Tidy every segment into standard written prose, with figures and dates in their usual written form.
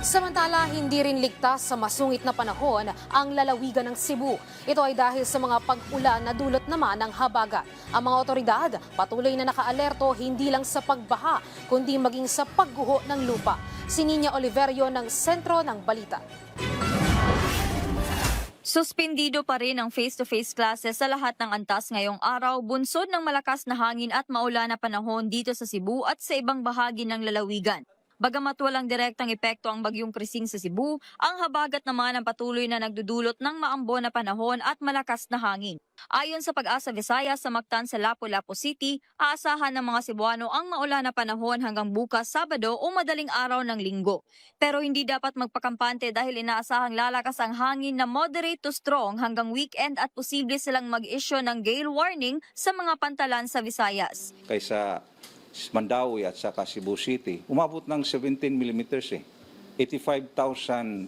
Samantala, hindi rin ligtas sa masungit na panahon ang lalawigan ng Cebu. Ito ay dahil sa mga pag-ulan na dulot naman ng habagat. Ang mga otoridad patuloy na nakaalerto hindi lang sa pagbaha, kundi maging sa pagguho ng lupa. Si Nina Oliverio ng Sentro ng Balita. Suspendido pa rin ang face-to-face classes sa lahat ng antas ngayong araw, bunsod ng malakas na hangin at maulan na panahon dito sa Cebu at sa ibang bahagi ng lalawigan. Bagamat walang direktang epekto ang bagyong Krising sa Cebu, ang habagat naman ang patuloy na nagdudulot ng maambon na panahon at malakas na hangin. Ayon sa Pag-asa Visayas sa Mactan sa Lapu-Lapu City, aasahan ng mga Cebuano ang maulan na panahon hanggang bukas Sabado o madaling araw ng Linggo. Pero hindi dapat magpakampante dahil inaasahang lalakas ang hangin na moderate to strong hanggang weekend at posible silang mag-issue ng gale warning sa mga pantalan sa Visayas. Kaysa Mandawi at saka Cebu City, umabot ng 17 millimeters 85,000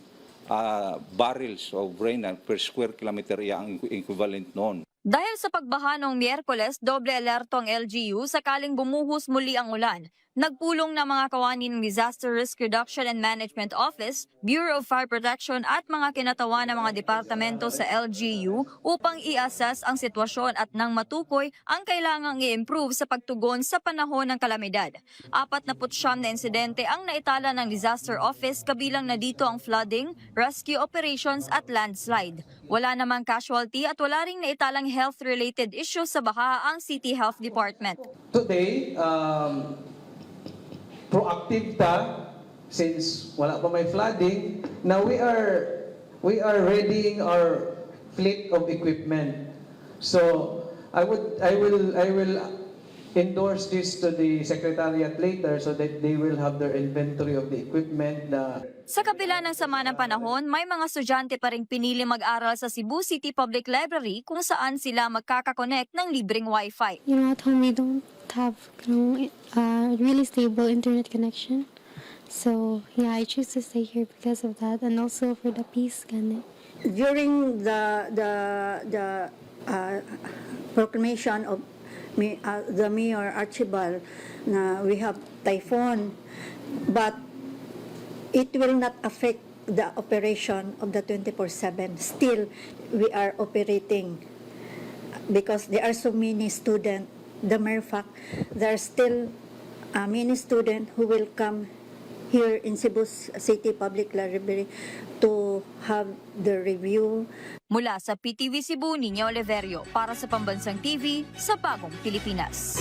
barrels of rain per square kilometer ang equivalent noon. Dahil sa pagbaha noong Miyerkules, doble alerto ang LGU sakaling bumuhos muli ang ulan. Nagpulong na mga kawani ng Disaster Risk Reduction and Management Office, Bureau of Fire Protection at mga kinatawan ng mga departamento sa LGU upang i-assess ang sitwasyon at nang matukoy ang kailangang i-improve sa pagtugon sa panahon ng kalamidad. 49 na insidente ang naitala ng Disaster Office, kabilang na dito ang flooding, rescue operations at landslide. Wala namang casualty at wala ring naitalang health-related issues sa baha ang City Health Department. Today, proactive ta since wala pa may flooding. Now we are readying our fleet of equipment. So I will endorse this to the Secretariat later so that they will have their inventory of the equipment na. Sa kabila ng sama ng panahon, may mga estudyante pa ring pinili mag-aral sa Cebu City Public Library kung saan sila magkakakonect ng libreng Wi-Fi. You know, at home we don't have really stable internet connection. So yeah, I choose to stay here because of that, and also for the peace. During the proclamation of the Mayor Archibald, na we have typhoon, but it will not affect the operation of the 24/7. Still, we are operating because there are so many students. The mere fact, there are still many students who will come here in Cebu City Public Library to have the review. Mula sa PTV Cebu, Nina Oliverio para sa Pambansang TV sa Bagong Pilipinas.